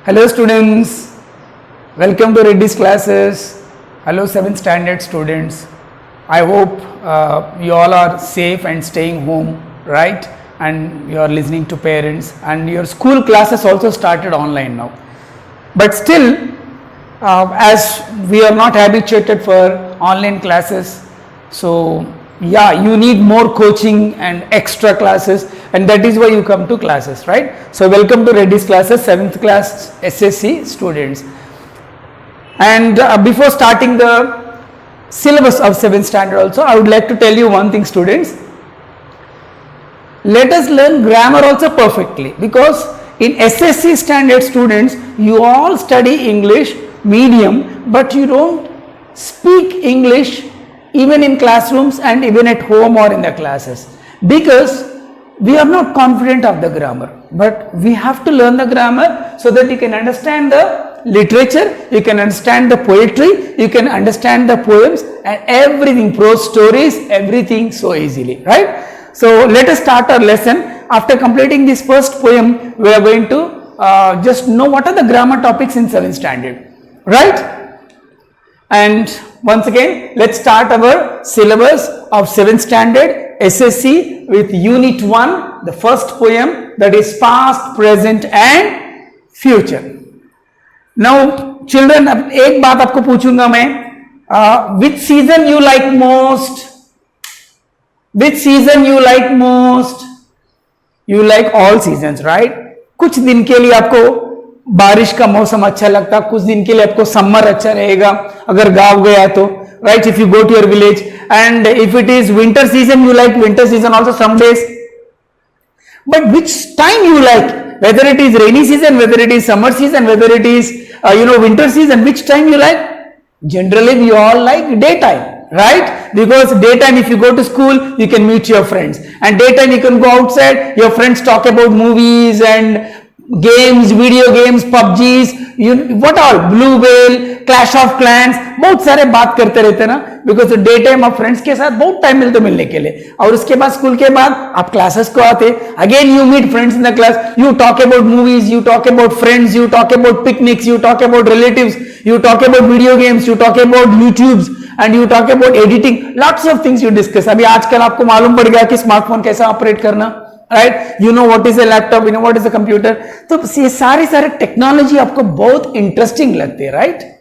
Hello students, welcome to Reddy's classes. Hello 7th standard students. I hope you all are safe and staying home, right? And you are listening to parents, and your school classes also started online now. But still, as we are not habituated for online classes, so yeah, you need more coaching and extra classes, and that is why you come to classes, right? So welcome to Reddy's classes, 7th class SSC students. And before starting the syllabus of 7th standard also, I would like to tell you one thing, students. Let us learn grammar also perfectly, because in SSC standard students, you all study English medium, but you don't speak English even in classrooms and even at home or in the classes, because we are not confident of the grammar. But we have to learn the grammar so that you can understand the literature, you can understand the poetry, you can understand the poems and everything, prose stories, everything so easily, right? So let us start our lesson. After completing this first poem, we are going to just know what are the grammar topics in 7th standard, right? And once again, let's start our syllabus of 7th standard SSC with Unit 1, the first poem, that is past, present and future. Now children, एक बात आपको पूछूंगा मैं, which season you like most? Which season you like most? You like all seasons, right? कुछ दिन के लिए आपको बारिश का मौसम अच्छा लगता, कुछ दिन के लिए आपको समर अच्छा रहेगा अगर गांव गया तो, right? If you go to your village, and if it is winter season, you like winter season also some days. But which time you like? Whether it is rainy season, whether it is summer season, whether it is winter season, which time you like? Generally we all like daytime, right? Because daytime, if you go to school, you can meet your friends, and daytime you can go outside, your friends talk about movies and games, video games, PUBGs, what all, Blue Whale, Clash of Clans, बहुत सारे बात करते रहते ना, because day time आप friends के साथ बहुत टाइम मिलते मिलने के लिए, और उसके बाद स्कूल के बाद आप क्लासेस को आते, again you meet friends in the class, you talk about movies, you talk about friends, you talk about picnics, you talk about relatives, you talk about video games, you talk about YouTubes, and you talk about editing, lots of things you discuss. अभी आजकल आपको मालूम पड़ गया कि smartphone कैसा operate करना, right? You know what is a laptop, you know what is a computer. तो ये सारे टेक्नोलॉजी आपको बहुत इंटरेस्टिंग लगते हैं, राइट?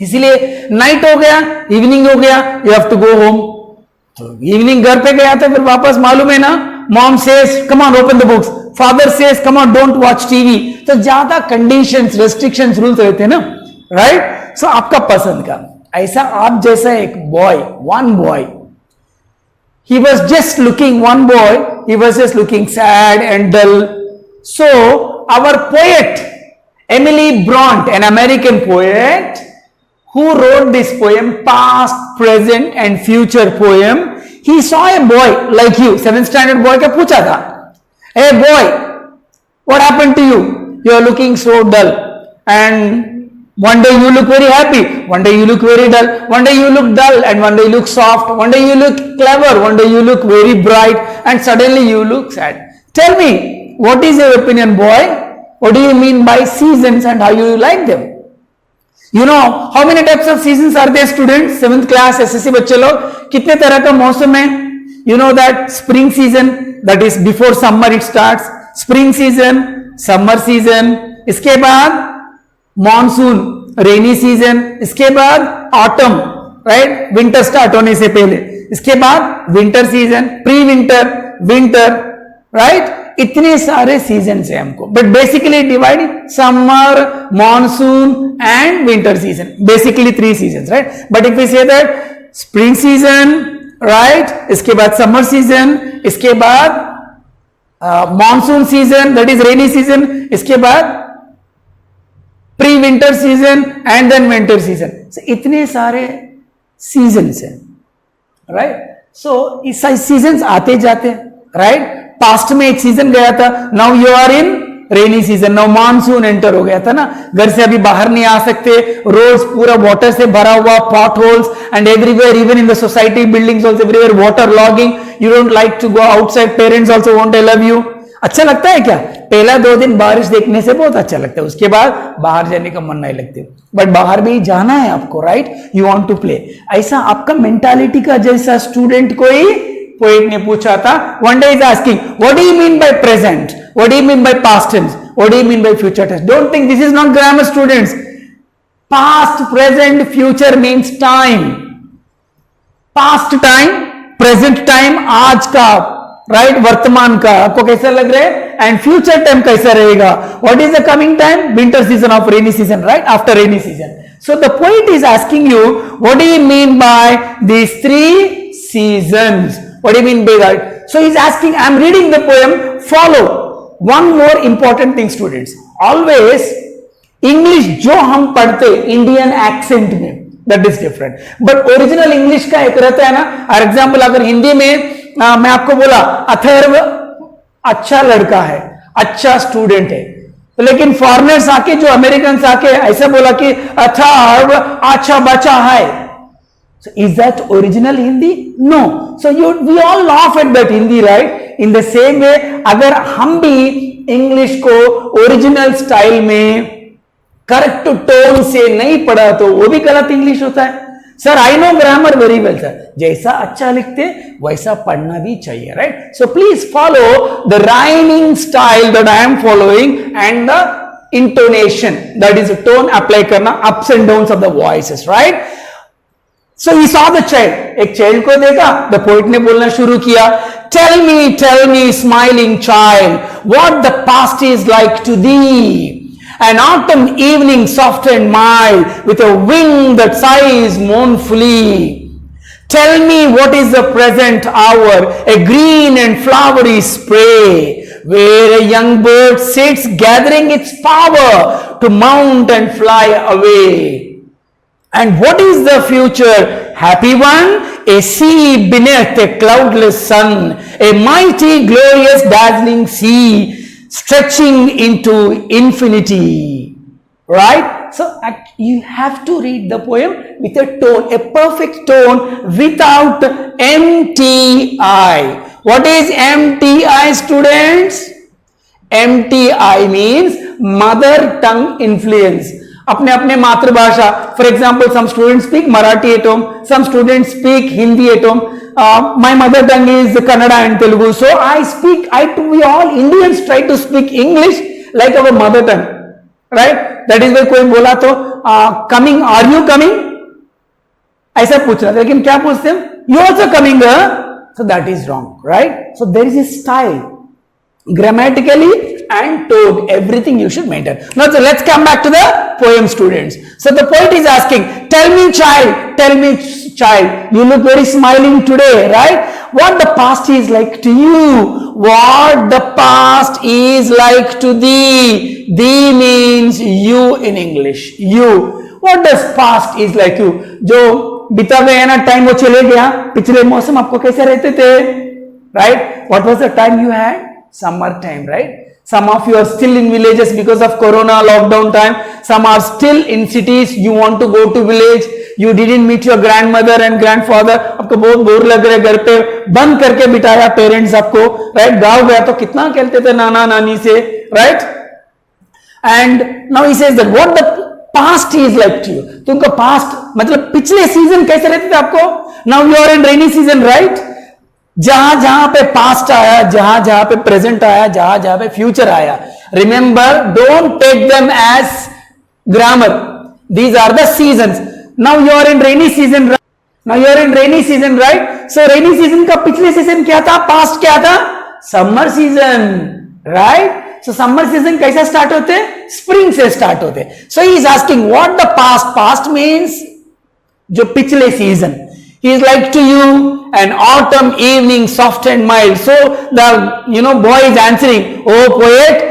इसीलिए नाइट हो गया, इवनिंग हो गया, you have to go home. तो इवनिंग घर पे गया था, फिर वापस मालूम है ना, mom says come on open the books, father says come on don't watch TV. तो ज्यादा कंडीशंस, रेस्ट्रिक्शंस, रूल्स रहते हैं ना, राइट? सो आपका पसंद का ऐसा, आप जैसा एक boy, one boy, he was just looking, one boy, he was just looking sad and dull. So our poet Emily Bront, an American poet who wrote this poem, past, present and future poem, he saw a boy like you, 7th standard boy का पूछा था, hey boy, what happened to you? You are looking so dull, and one day you look very happy, one day you look very dull, one day you look dull, and one day you look soft, one day you look clever, one day you look very bright, and suddenly you look sad. Tell me, what is your opinion, boy? What do you mean by seasons and how you like them? You know how many types of seasons are there, students? 7th class SSC बच्चे लोग, कितने तरह का मौसम है? You know that spring season, that is before summer it starts, spring season, summer season, इसके बाद monsoon, रेनी season, इसके बाद ऑटम, राइट, विंटर स्टार्ट होने से पहले, इसके बाद winter season, pre winter, winter, right? इतने सारे सीजन है हमको, but basically divide summer, monsoon and winter season, basically 3 season, right? But if we say that spring season, right, इसके बाद समर सीजन, इसके बाद monsoon season, that is rainy season, इसके बाद pre winter season and then winter season. इतने सारे seasons हैं, right? सो इस सीजन्स आते जाते हैं, राइट? पास्ट में एक सीजन गया था, now you are in rainy season, now monsoon enter हो गया था ना, घर से अभी बाहर नहीं आ सकते, रोड्स पूरा वाटर से भरा हुआ, pot holes and everywhere, even in the society buildings also everywhere water logging, you don't like to go outside, parents also won't love you. अच्छा लगता है क्या? पहला 2 दिन बारिश देखने से बहुत अच्छा लगता है, उसके बाद बाहर जाने का मन नहीं लगते, बट बाहर भी जाना है आपको, right, you want to play. ऐसा आपका मेंटालिटी का जैसा स्टूडेंट कोई पोएट ने पूछा था, one day is asking what do you mean by present, what do you mean by past tense, what do you mean by future tense. Don't think this is not grammar students, past present future means time, past time, present time आज का, right, वर्तमान का आपको कैसा लग रहा है, and future time कैसा रहेगा, what is the coming time, winter season of rainy season, right, after rainy season. So the poet is asking you what do you mean bye these 3 seasons, what do you mean by that? So he's asking, I am reading the poem, follow one more important thing students, always English जो हम पढ़ते Indian accent में, that is different, but original English का एक रहता है ना। For example अगर हिंदी में मैं आपको बोला अथर्व अच्छा लड़का है, अच्छा स्टूडेंट है, तो लेकिन फॉरेनर्स आके, जो अमेरिकन आके ऐसा बोला कि अथर्व अच्छा बच्चा है, so is that original Hindi? No. So we all laugh at that Hindi, right? In the same way, अगर हम भी इंग्लिश को ओरिजिनल स्टाइल में करेक्ट टोन से नहीं पढ़ा तो वो भी गलत इंग्लिश होता है। Sir I know grammar very well sir, जैसा अच्छा लिखते वैसा पढ़ना भी चाहिए, right. So please follow the rhyming style that I am following and the intonation, that is tone apply करना, ups and downs of the voices, right. So he saw the child, एक child को देखा, the poet ने बोलना शुरू किया, tell me smiling child what the past is like to the, an autumn evening soft and mild with a wing that sighs mournfully. Tell me what is the present hour, a green and flowery spray, where a young bird sits gathering its power to mount and fly away. And what is the future, happy one? A sea beneath a cloudless sun, a mighty glorious dazzling sea, stretching into infinity, right? So you have to read the poem with a tone, a perfect tone, without MTI. What is MTI, students? MTI means mother tongue influence. अपने अपने मातृभाषा, for example some student speak Marathi at home, some student speak Hindi at home, my mother tongue is Kannada and Telugu, so we all Indians try to speak English like our mother tongue, right? That is why कोई बोला तो coming, are you coming, ऐसा पूछ रहा था, लेकिन क्या पूछते हैं, you also coming, so that is wrong, right? So there is a style, grammatically and tone, everything you should maintain. Now so let's come back to the poem, students. So the poet is asking, tell me child, you look very smiling today, right? What the past is like to you, what the past is like to thee. Thee means you in English, you. What does past is like you? जो बीता गया ना time, वो चले गया, पिछले मौसम आपको कैसे रहते थे, right? What was the time you had? Summer time, right? Some of you are still in villages because of corona lockdown time, some are still in cities, you want to go to village, you didn't meet your grandmother and grandfather, आपको बहुत bore लग रहा है, घर पे बंद करके बिठाया पेरेंट्स आपको, राइट, गाँव गया तो कितना खेलते थे नाना नानी से, right. And now he says that what the past is like to you, तो उनका पास्ट मतलब पिछले सीजन कैसे रहते थे आपको, now you are in rainy season, right, जहां जहां पे पास्ट आया, जहां जहां पे प्रेजेंट आया, जहां जहां पे फ्यूचर आया, remember don't take them as grammar, these are the seasons. Now you are in rainy season, now you are in rainy season, right. So rainy season का पिछले सीजन क्या था, पास्ट क्या था, summer season, right. So summer season कैसे start होते, spring से start होते। So he is asking what the past, past means जो पिछले season, he is like to you an autumn evening soft and mild. So the boy is answering, oh poet,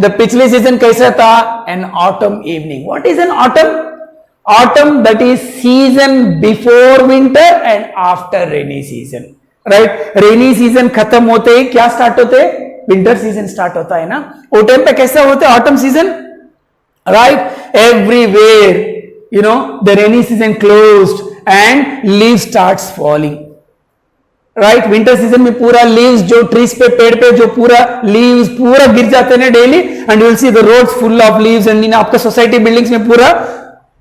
the पिछले season कैसा था, an autumn evening. What is an autumn? Autumn, that is season before winter and after rainy season, right? rainy season खत्म होते ही क्या start होते, winter season start होता है ना। वो टाइम पे कैसा होता है autumn season, right, everywhere the rainy season closed and leaves starts falling, right winter season में पूरा लीव्स जो ट्रीज पे पेड़ पे जो पूरा लीव्स पूरा गिर जाते हैं daily and you will see the roads full of leaves and आपका सोसाइटी बिल्डिंग्स में पूरा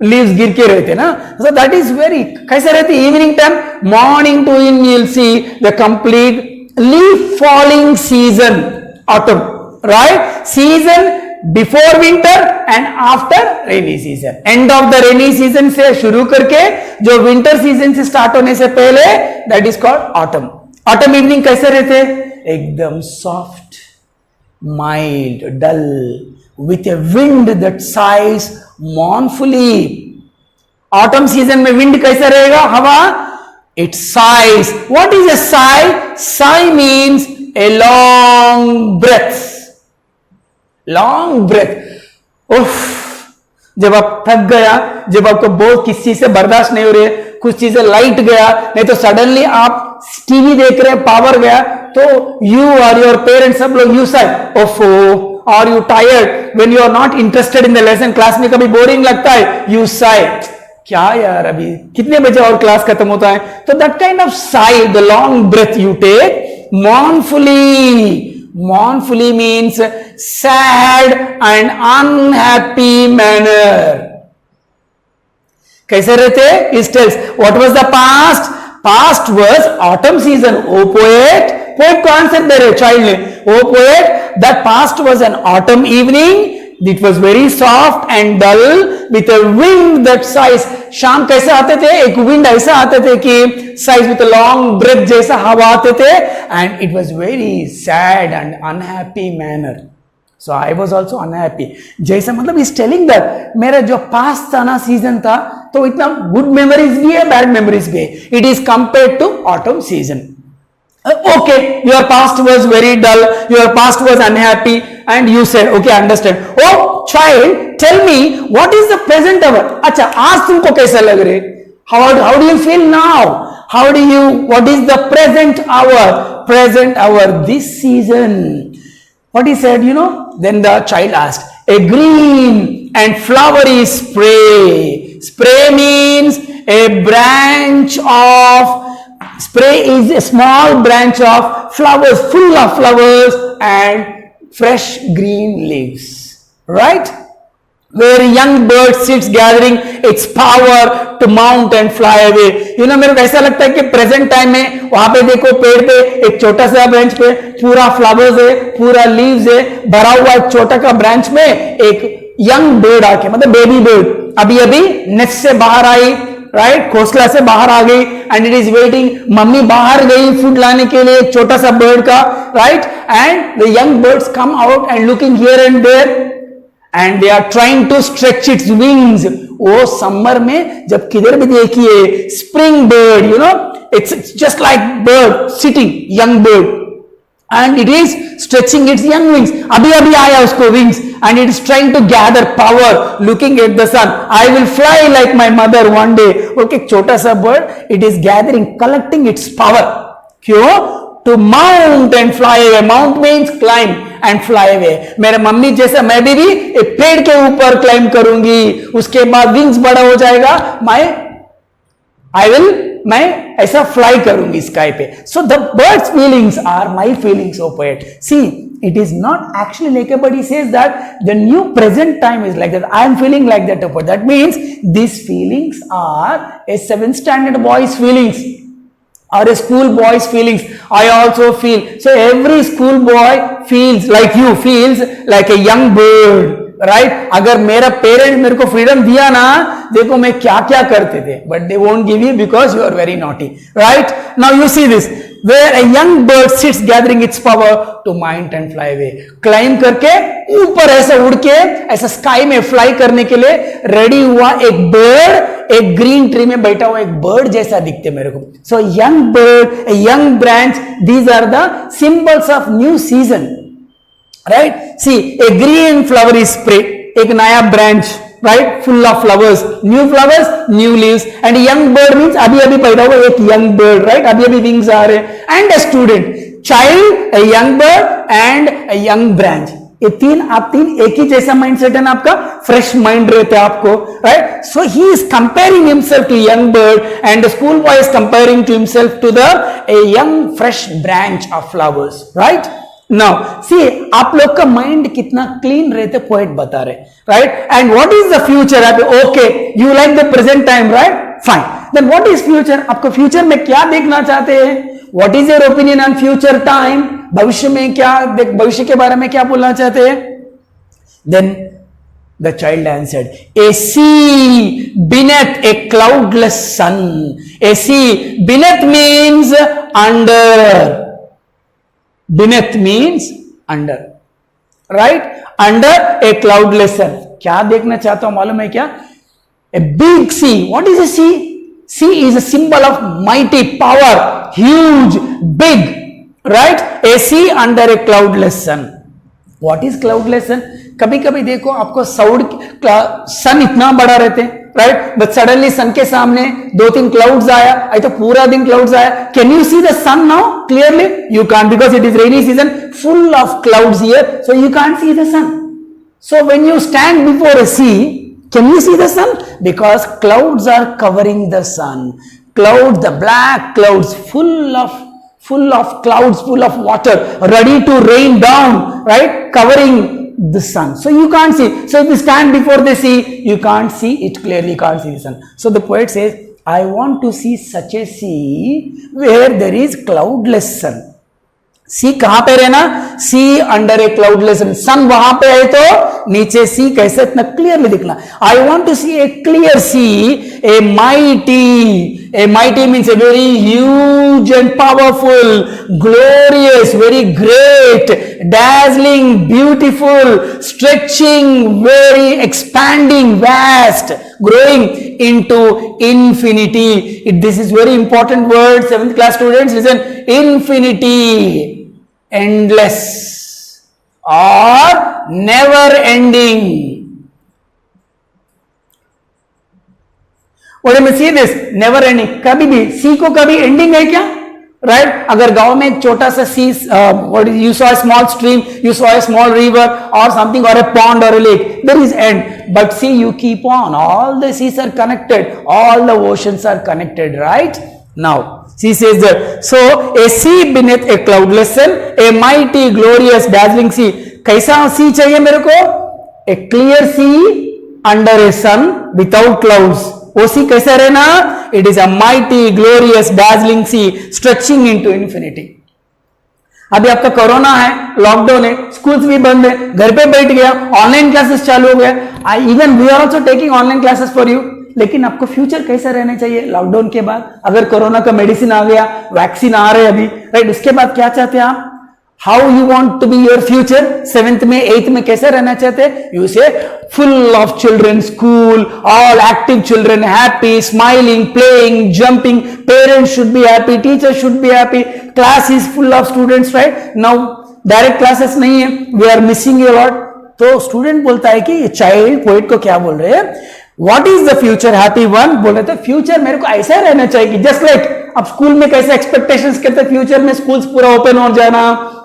लीव्स गिर के रहते ना सो दैट इज वेरी कैसे रहते evening time morning too in you will see the complete leaf falling season autumn right season before winter and after rainy season end of the rainy season से शुरू करके जो winter season से start होने से पहले that is called autumn autumn evening कैसे रहते एकदम soft mild dull with a wind that sighs mournfully autumn season में विंड कैसा रहेगा हवा it sighs what is a sigh sigh means a long breath long breath उफ जब आप थक गया जब आपको बहुत किसी चीज से बर्दाश्त नहीं हो रही है कुछ चीजें लाइट गया नहीं तो सडनली आप टीवी देख रहे हैं पावर गया तो यू और योर पेरेंट्स सब लोग यू साइड ओफो और you tired when you are not interested in the lesson class में कभी बोरिंग लगता है यू साई क्या यार अभी कितने बजे और क्लास खत्म होता है तो that kind of sigh the long breath you take mournfully means sad and unhappy manner कैसे रहते it tells what was the past was autumn season oh poet को आंसर दे रहे चाइल्ड ने oh poet that past was an autumn evening it was very soft and dull with a wind that sighs शाम कैसे आते थे एक wind ऐसा आते थे कि साइज विथ लॉन्ग ब्रेथ जैसा हवा आते थे and it was very sad and unhappy manner so I was also unhappy जैसा मतलब इज टेलिंग दैट मेरा जो पास्ट था ना सीजन था तो इतना गुड मेमोरीज भी है बैड मेमोरीज भी है it is compared to autumn season okay your past was very dull your past was unhappy and you said okay understand oh child tell me what is the present hour अच्छा आज तुमको कैसा लग रहे how do you feel now how do you what is the present hour this season what he said you know then the child asked a green and flowery spray means a branch of spray is a small branch of flowers full of flowers and fresh green leaves right where a young bird sits gathering its power to mount and fly away you know मेरे को ऐसा लगता है कि present time में वहां पे देखो पेड़ पे एक छोटा सा ब्रांच पे पूरा फ्लावर्स है पूरा लीव्स है भरा हुआ एक छोटा का ब्रांच में एक यंग बर्ड आके मतलब बेबी बर्ड अभी अभी नेस्ट से बाहर आई राइट घोंसला से बाहर आ गई and it is waiting mummy बाहर गई फूड लाने के लिए एक छोटा सा बर्ड का right and the young birds come out and looking here and there and they are trying to stretch its wings वो समर में जब किधर भी देखिए spring bird you know it's just like bird sitting young bird and it is stretching its young wings abhi aaya usko wings and it is trying to gather power looking at the sun I will fly like my mother one day okay chota sa bird it is gathering collecting its power kyo to mount and fly away mount means climb and fly away मेरे mummy जैसा मैं भी एक पेड़ के ऊपर climb करूंगी उसके बाद विंग्स बड़ा हो जाएगा मैं ऐसा फ्लाई करूंगी स्काई पे so the birds feelings are my feelings O poet see it is not actually like a but he says that the new present time is like that I am feeling like that but that means these feelings are a 7th standard boy's feelings or a school boy's feelings I also feel so every school boy feels like you feels like a young bird right अगर मेरा parent मेरे को freedom दिया ना देखो मैं क्या क्या करते थे but they won't give you because you are very naughty right now you see this where a young bird sits gathering its power to mount and fly away climb करके ऊपर ऐसा उड़ के ऐसा स्काई में फ्लाई करने के लिए रेडी हुआ एक बर्ड एक ग्रीन ट्री में बैठा हुआ एक बर्ड जैसा दिखते मेरे को so young bird a young branch these are the symbols of new season right see a green flowery spray ek naya branch right full of flowers new leaves and a young bird means abhi paida hua ek young bird right abhi wings aa rahe and a student child a young bird and a young branch ये तीन आप तीन एक ही जैसा mindset है ना आपका, fresh mind रहता है आपको, right. So he is comparing himself to young bird and the school boy is comparing to himself to the a young fresh branch of flowers, right. Now see आप लोग का mind कितना clean रहते poet बता रहे, right. And what is the future, okay you like the present time, right, fine. Then what is future, आपको future में क्या देखना चाहते हैं, what is your opinion on future time, भविष्य में क्या, भविष्य के बारे में क्या बोलना चाहते हैं. Then the child answered, a sea beneath a cloudless sun. A sea beneath means under. Beneath means under, right? Under a cloudless sun. क्या देखना चाहता हूं मालूम है क्या, a big sea. What is a sea? Sea is a symbol of mighty power, huge, big, right? A sea under a cloudless sun. What is cloudless sun? कभी कभी देखो आपको सन इतना बड़ा रहते हैं, राइट, बट सडनली सन के सामने दो तीन क्लाउड्स आया, आई तो पूरा दिन क्लाउड्स आया. Can you see the sun now clearly? You can't, because it is rainy season, full of clouds here, so you can't see the sun. So when you stand before a sea, can you see the sun? Because clouds are covering the sun. Clouds, the black clouds, full of clouds, full of water, ready to rain down, right? Covering the sun. So you can't see. So if you stand before the sea, you can't see it clearly, you can't see the sun. So the poet says, I want to see such a sea where there is cloudless sun. सी कहां पे रहना, सी under ए cloudless सन. सन वहां पे है तो नीचे सी कैसे इतना क्लियरली दिखना. I want to see a clear sea, a mighty means a very huge and powerful, glorious, very great, dazzling, beautiful, stretching, very expanding, vast, growing into infinity. This is very important word, 7th class students, listen, infinity, endless or never ending. What do you see this? Never ending. कभी भी सी को कभी ending है क्या, right? अगर गांव में एक छोटा सा सी, you saw a small stream, you saw a small river or something, or a pond or a lake, there is end. But see, you keep on, all the seas are connected, all the oceans are connected, right? Now she says that, so a sea beneath a cloudless sun, a mighty, glorious, dazzling sea. कैसा sea चाहिए मेरे को? A clear sea under a sun without clouds. वो sea कैसा रहना? It is a mighty, glorious, dazzling sea, stretching into infinity. अभी आपका corona है, लॉकडाउन है, स्कूल्स भी बंद है, घर पे बैठ गया, ऑनलाइन क्लासेस चालू हो गया. Even we are also taking online classes for you. लेकिन आपको फ्यूचर कैसा रहना चाहिए लॉकडाउन के बाद? अगर कोरोना का मेडिसिन आ गया, वैक्सीन आ रहे अभी, राइट, उसके बाद क्या चाहते हैं आप? How you want to be your future? 7th में 8th में कैसे रहना चाहते हैं? यू से full of children, school, all active children, happy, smiling, playing, jumping, parents should be happy, teachers should be happy, class is full of students, right? Now direct classes नहीं है, we are missing a lot. तो student बोलता है कि ये child poet को क्या बोल रहे हैं, what is the future happy one? बोल रहे थे फ्यूचर मेरे को ऐसा रहना चाहिए, जस्ट लाइक अब स्कूल में कैसे एक्सपेक्टेशंस करते हैं, फ्यूचर में स्कूल्स पूरा ओपन हो जाना,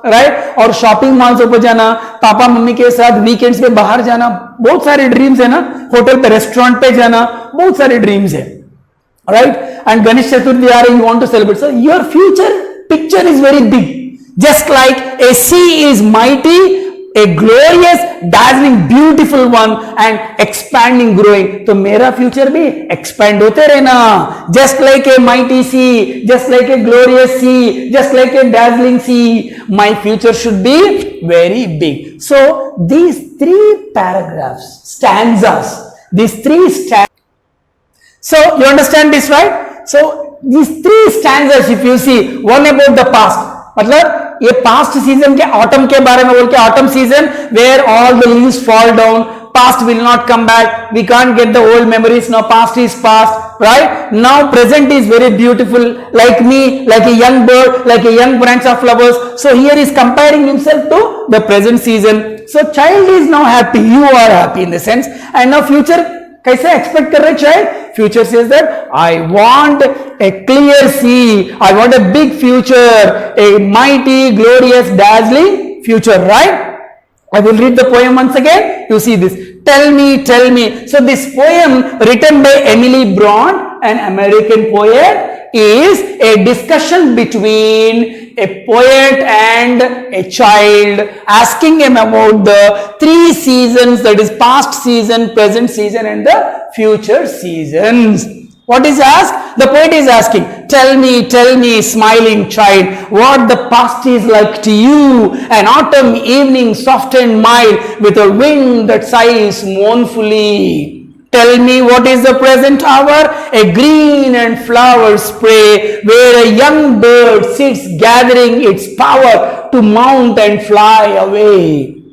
राइट, और शॉपिंग मॉल्स ओपन जाना, पापा मम्मी के साथ वीकेंड्स पे बाहर जाना, बहुत सारे ड्रीम्स है ना, होटल पे, रेस्टोरेंट पे जाना, बहुत सारे ड्रीम्स है, राइट. एंड गणेश चतुर्थी आ रही, you want to celebrate, so your future picture is very big, just like a sea is mighty, a glorious, dazzling, beautiful one and expanding, growing. तो मेरा फ्यूचर भी एक्सपैंड होते रहना, just like a mighty sea, just like a glorious sea, just like a dazzling sea. My future should be very big. So these 3 paragraphs, stanzas, these 3 stanzas. So you understand this, right? So these 3 stanzas, if you see, one about the past, मतलब ये past season के, autumn के बारे में बोल के, autumn season where all the leaves fall down, past will not come back, we can't get the old memories, now past is past, right. Now present is very beautiful, like me, like a young bird, like a young branch of flowers. So here is comparing himself to the present season. So child is now happy, you are happy in the sense, and now future कैसे expect कर रहे child? Future says that I want a clear sea, I want a big future, a mighty, glorious, dazzling future, right? I will read the poem once again. You see this. Tell me, tell me. So this poem written by Emily Bront, an American poet, is a discussion between a poet and a child, asking him about the three seasons, that is past season, present season and the future seasons. What is asked? The poet is asking, tell me, smiling child, what the past is like to you. An autumn evening soft and mild, with a wind that sighs mournfully. Tell me what is the present hour, a green and flower spray, where a young bird sits gathering its power to mount and fly away.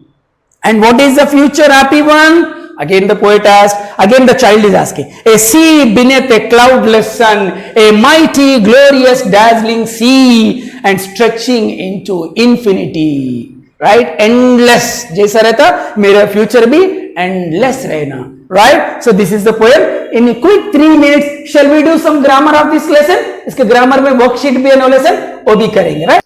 And what is the future, happy one? Again the poet asked, again the child is asking. A sea beneath a cloudless sun, a mighty, glorious, dazzling sea, and stretching into infinity. Right? Endless. जैसा रहता, मेरा future भी endless रहना. Right? So this is the poem. In a quick 3 minutes, shall we do some grammar of this lesson? इसके grammar में worksheet भी है, no lesson, वो भी करेंगे. Right?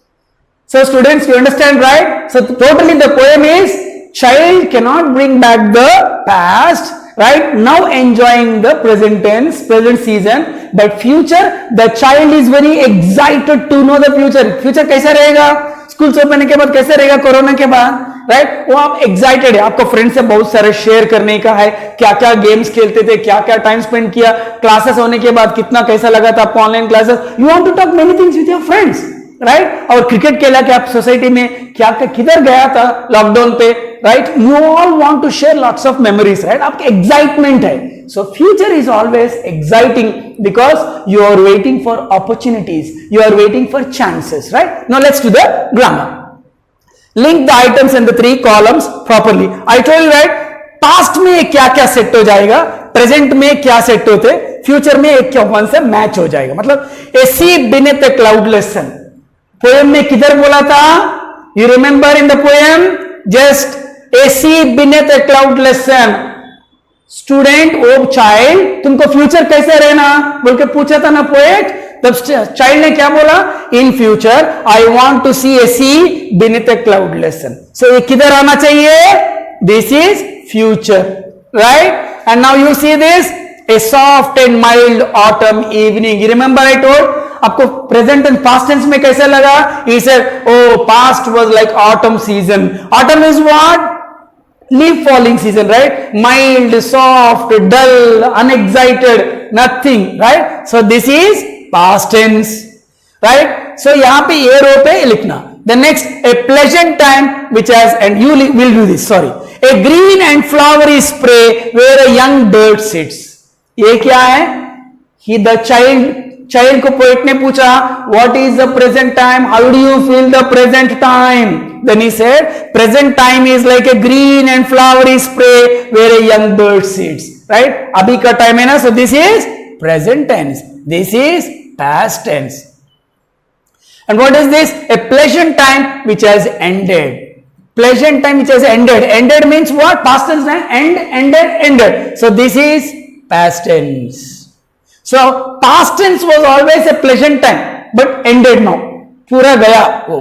So students, you understand, right? So totally the poem is, child cannot bring back the past, right? Now enjoying the present tense, present season, but future, the child is very excited to know the future. Future कैसा रहेगा? School से open के बाद कैसे रहेगा corona के बाद, right? वो आप एक्साइटेड है, आपको फ्रेंड से बहुत सारे शेयर करने का है, क्या क्या गेम्स खेलते थे, क्या क्या टाइम स्पेंड किया, क्लासेस होने के बाद कितना कैसा लगा था आपको online classes. You want to talk many things with your friends, right? और क्रिकेट खेला कि आप सोसाइटी में क्या किधर गया था लॉकडाउन पे, right? You all want to share lots of memories, right? आपके एक्साइटमेंट है. So future is always exciting because you are waiting for opportunities, you are waiting for chances, right? Now let's do the grammar. Link the items in the 3 columns properly. I told you, right, past में क्या क्या set हो जाएगा, present में क्या set होते, future में एक क्या वन से मैच हो जाएगा. मतलब a sea beneath a cloudless sun, poem में किधर बोला था? You remember in the poem, just a sea beneath a cloudless sun. Student, O child, तुमको फ्यूचर कैसे रहना बोल के पूछा था ना पोएट. तब चाइल्ड ने क्या बोला? In future I want to see a sea beneath a cloudless sun. सो ये किधर आना चाहिए? This is future, right? And now you see this, a soft and mild autumn evening. You remember I told, आपको present and past tense में कैसा लगा? He said, oh, past was like autumn season. Autumn is what? Leaf falling season, right? Mild, soft, dull, unexcited, nothing, right? So this is past tense, right? So यहाँ पे ये रो पे लिखना. The next, a pleasant time which has, and you will do this, sorry. A green and flowery spray where a young bird sits. ये क्या है? The child को poet ने पूछा, what is the present time? How do you feel the present time? Then he said, present time is like a green and flowery spray where a young bird sits. Right? अभी का time है ना, so this is present tense. This is past tense. And what is this? A pleasant time which has ended. Pleasant time which has ended. Ended means what? Past tense, ended. So this is past tense. So past tense was always a pleasant time, but ended now. पूरा गया वो,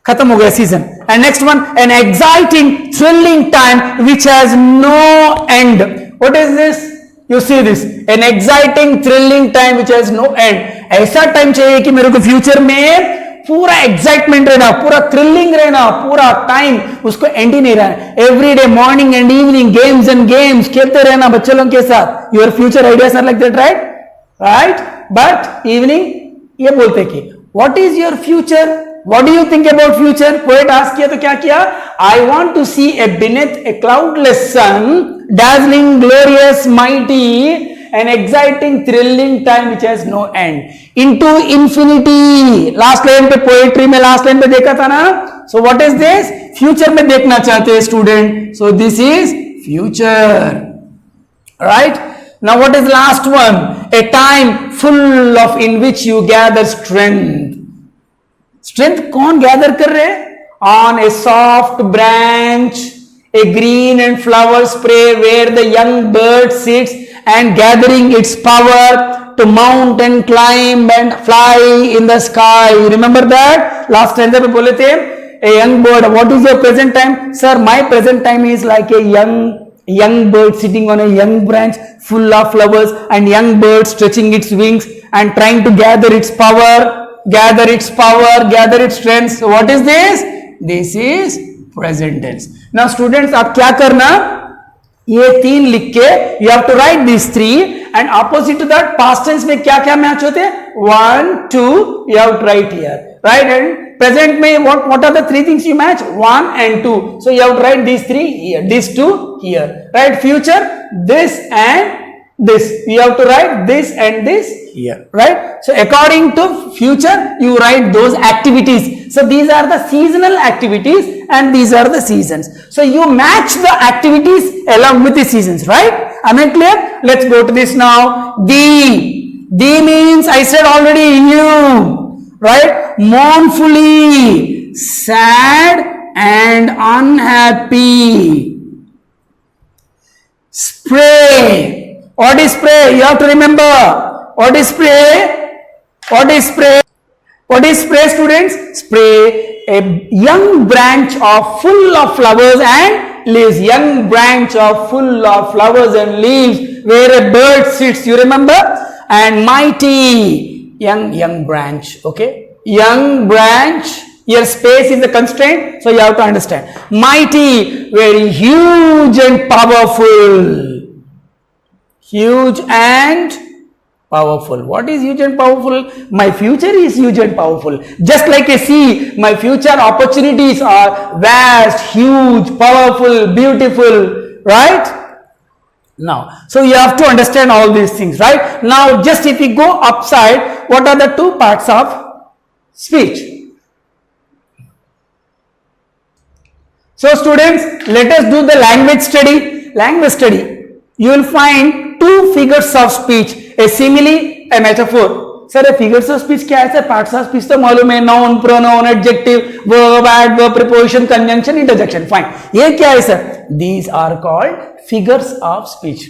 खत्म हो गया season. And next one, an exciting, thrilling time which has no end. What is this? You see this, an exciting, thrilling time which has no end. ऐसा time चाहिए कि मेरे को फ्यूचर में पूरा एक्साइटमेंट रहना, पूरा थ्रिलिंग रहना, पूरा टाइम उसको एंड ही नहीं रहना. Every day morning and evening games and games खेलते रहना बच्चों लोगों के साथ. Your future ideas are like that, right? Right? But evening ये बोलते कि what is your future? What do you think about future? Poet ask किया तो क्या किया? I want to see a beneath a cloudless sun, dazzling, glorious, mighty, an exciting, thrilling time which has no end. Into infinity. Last line पे poetry में last line पे देखा था ना? So what is this? Future में देखना चाहते हैं student. So this is future. Right? Now what is last one? A time full of in which you gather strength. Strength कौन gather कर रहे हैं? On a soft branch, a green and flower spray where the young bird sits and gathering its power to mount and climb and fly in the sky. You remember that? Last stanza पे बोले थे, A young bird. What is your present time? Sir, my present time is like a young bird sitting on a young branch full of flowers, and young bird stretching its wings and trying to gather its power, gather its strength. So what is this? This is present tense. Now students, आप क्या करना, ये 3 लिख के you have to write these 3, and opposite to that past tense में क्या क्या match होते हैं, 1, 2 you have to write here, right? And present में what are the 3 things you match, 1 and 2, so you have to write these 3 here, these 2 here, right? Future, this and this, you have to write this and this here, right? So according to future you write those activities. So these are the seasonal activities and these are the seasons, so you match the activities along with the seasons, right? Am I clear? Let's go to this now. The means, I said already, you, right? Mournfully, sad and unhappy. Spray. What is spray? You have to remember. What is spray? What is spray? What is spray, students? Spray, a young branch of full of flowers and leaves. Young branch of full of flowers and leaves where a bird sits. You remember? And mighty, young branch. Okay, young branch. Here space is the constraint, so you have to understand. Mighty, very huge and powerful. Huge and powerful. What is huge and powerful? My future is huge and powerful. Just like a sea, my future opportunities are vast, huge, powerful, beautiful, right? Now, so you have to understand all these things, right? Now, just if we go upside, what are the 2 parts of speech? So students, let us do the language study. Language study. You will find 2 figures of speech, a simile, a metaphor. Sir, a figures of speech क्या है sir? Parts of speech तो मालूम है, noun, pronoun, adjective, verb, adverb, preposition, conjunction, interjection. Fine. ये क्या है sir? These are called figures of speech.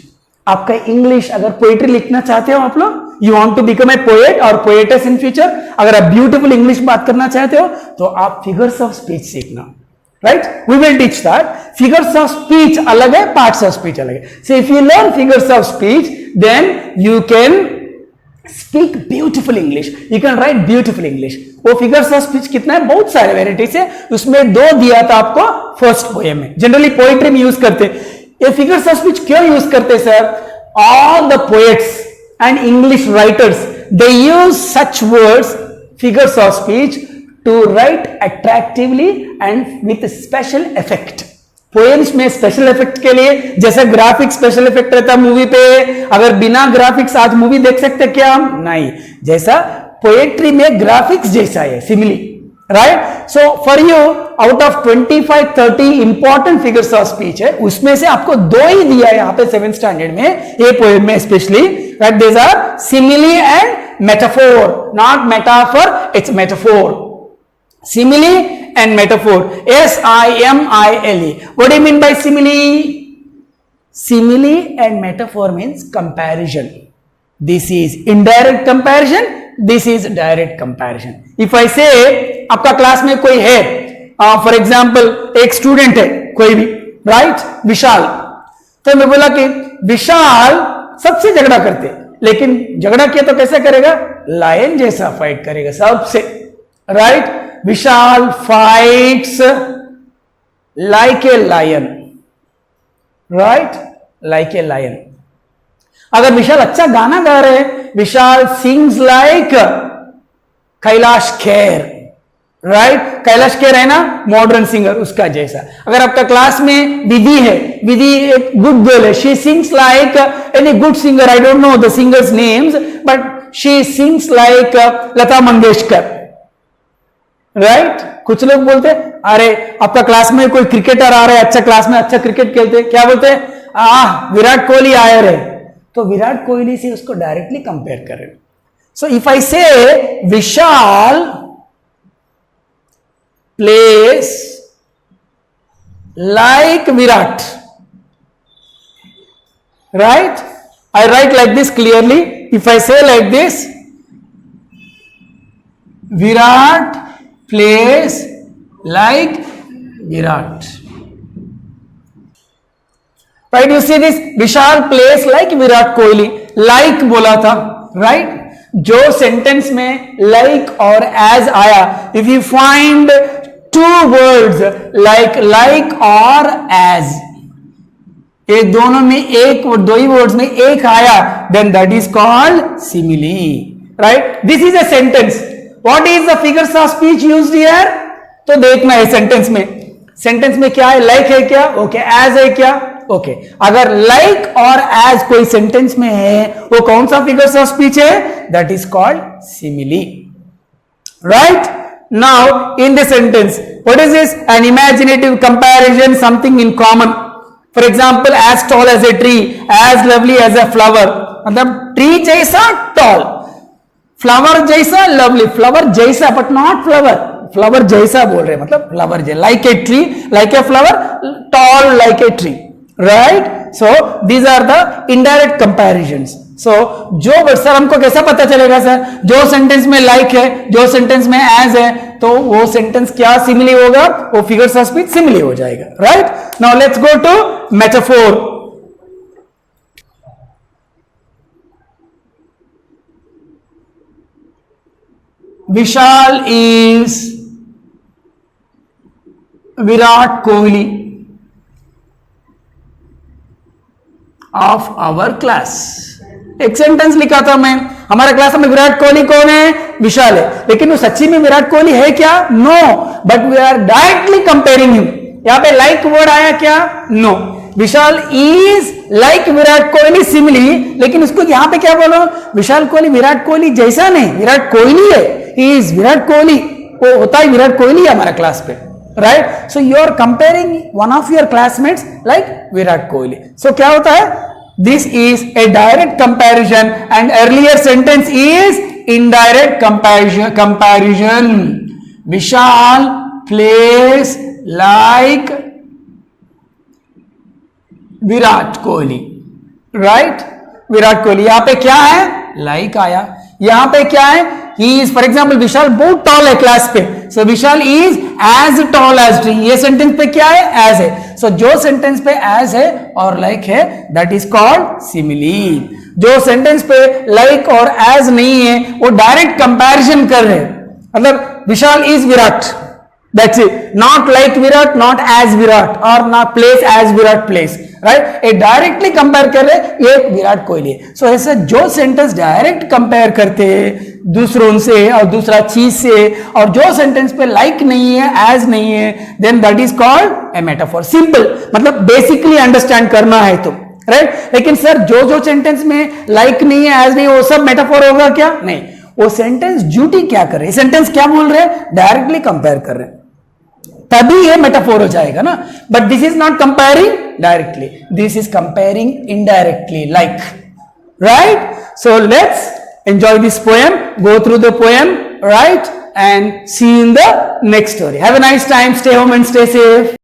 आपका English, अगर पोएट्री लिखना चाहते हो आप लोग, you want to become a poet or poetess in future, अगर आप ब्यूटीफुल इंग्लिश बात करना चाहते हो तो आप figures of speech सीखना. Right? We will teach that. Figures of speech अलग है, parts of speech अलग है. So if you learn figures of speech, then you can speak beautiful English. You can write beautiful English. वो figures of speech कितना है? बहुत सारे varieties है. उसमें 2 दिया था आपको first poem में. Generally poetry में use करते. ये figures of speech क्यों use करते sir? All the poets and English writers, they use such words, figures of speech, to write attractively and with special effect. Poems में special effect के लिए, जैसे graphic special effect रहता movie पे, अगर बिना ग्राफिक्स आज मूवी देख सकते क्या हम? नहीं. जैसा पोएट्री में ग्राफिक्स जैसा है, simile, right? So for you, out of 25-30 important figures of speech है, उसमें से आपको 2 ही दिया है यहाँ पे 7th स्टैंडर्ड में, ये पोएम में specially, right? These are simile and metaphor, not metaphor, it's metaphor. Simile and metaphor. S-I-M-I-L-E. What do you mean by simile? Simile and metaphor means comparison. This is indirect comparison. This is direct comparison. If I say, आपका class में कोई है, for example, एक student है, कोई भी, right? विशाल. तो मैं बोला कि विशाल सबसे झगड़ा करते, लेकिन झगड़ा किया तो कैसे करेगा? लायन जैसा फाइट करेगा सबसे, right? Vishal fights like a lion, right? Like a lion. अगर विशाल अच्छा गाना गा रहे, विशाल sings like Kailash Kher, right? Kailash Kher है ना, मॉडर्न सिंगर, उसका जैसा. अगर आपका क्लास में विधि है, विधि एक गुड गर्ल है, she sings like any good singer, I don't know the singers names, but she sings like Lata Mangeshkar, right? कुछ लोग बोलते अरे आपका क्लास में कोई क्रिकेटर आ रहा है, अच्छा क्लास में अच्छा क्रिकेट खेलते, क्या बोलते हैं? विराट कोहली आया रे. तो विराट कोहली से उसको डायरेक्टली कंपेयर करें. सो if I say Vishal plays like Virat, right? I write like this clearly. If I say like this, Virat plays like Virat. Right, you see this, Vishal plays like Virat Kohli. Like बोला था, right? जो sentence में like और as आया, if you find two words like और as, ये दोनों में एक, दो ही वर्ड्स में एक आया, then that is called simile, right? This is a sentence. What is the figures of speech used here? तो देखना है सेंटेंस में क्या है, like है क्या, okay, as है क्या, ओके अगर लाइक और एज कोई सेंटेंस में है, वो कौन सा फिगर्स ऑफ स्पीच है? That is called simile, right? Now in the sentence what is this? An imaginative comparison, something in common. For example, as tall as a tree, as lovely as a flower. मतलब tree जैसा tall, flower जैसा lovely, flower जैसा but not flower, flower जैसा बोल रहे, मतलब flower जैसा, like a tree, like a flower, tall like a tree, right? So these are the indirect comparisons. So जो सर हमको कैसा पता चलेगा सर? जो सेंटेंस में like है, जो सेंटेंस में as है, तो वो सेंटेंस क्या सिमिली होगा? वो फिगर्स ऑफ स्पीच सिमिली हो जाएगा, right? Now let's go to metaphor. Vishal is Virat Kohli of our class. एक सेंटेंस लिखा था मैं, हमारा क्लास में विराट कोहली कौन है? विशाल है. लेकिन वो सच्ची में विराट कोहली है क्या? No, but we are directly comparing him. यहां पे लाइक वर्ड आया क्या? No. Vishal is like Virat Kohli simile, लेकिन उसको यहां पे क्या बोलो? विशाल कोहली विराट कोहली जैसा नहीं, विराट कोहली है, ही इज विराट कोहली, वो होता है विराट कोहली हमारा क्लास पे, right? So you are comparing one of your classmates like Virat Kohli. So क्या होता है? This is a direct comparison and earlier sentence is indirect comparison. Vishal plays like Virat Kohli, right? Virat Kohli. यहाँ पे क्या है? Like आया. यहाँ पे क्या है? He is, for example, विशाल बहुत टॉल है क्लास पे, so Vishal is as tall as tree. ये सेंटेंस पे क्या है? as है. so जो सेंटेंस पे as है और like है, that is called simile. जो सेंटेंस पे like और as नहीं है, वो डायरेक्ट कंपैरिजन कर रहे हैं. मतलब विशाल is Virat, that's it. not like Virat, not as Virat, or not place as Virat place, right? ये डायरेक्टली कंपेयर कर रहे, ये विराट कोहली है. सो ऐसा जो सेंटेंस डायरेक्ट कंपेयर करते हैं दूसरों से और दूसरा चीज से, और जो सेंटेंस पे लाइक नहीं है, एज नहीं है, then that is called a metaphor. Simple, मतलब बेसिकली अंडरस्टैंड करना है तो, राइट? लेकिन सर जो सेंटेंस में लाइक नहीं है, एज नहीं, वो सब मेटाफोर होगा क्या? नहीं. वो सेंटेंस ड्यूटी क्या कर रहे हैं, सेंटेंस क्या बोल रहे हैं? डायरेक्टली कंपेयर कर रहे हैं, तभी ये मेटाफोर हो जाएगा ना. But this is not comparing directly, this is comparing indirectly, like, right? So let's enjoy this poem, go through the poem, right? And see you in the next story. Have a nice time, stay home and stay safe.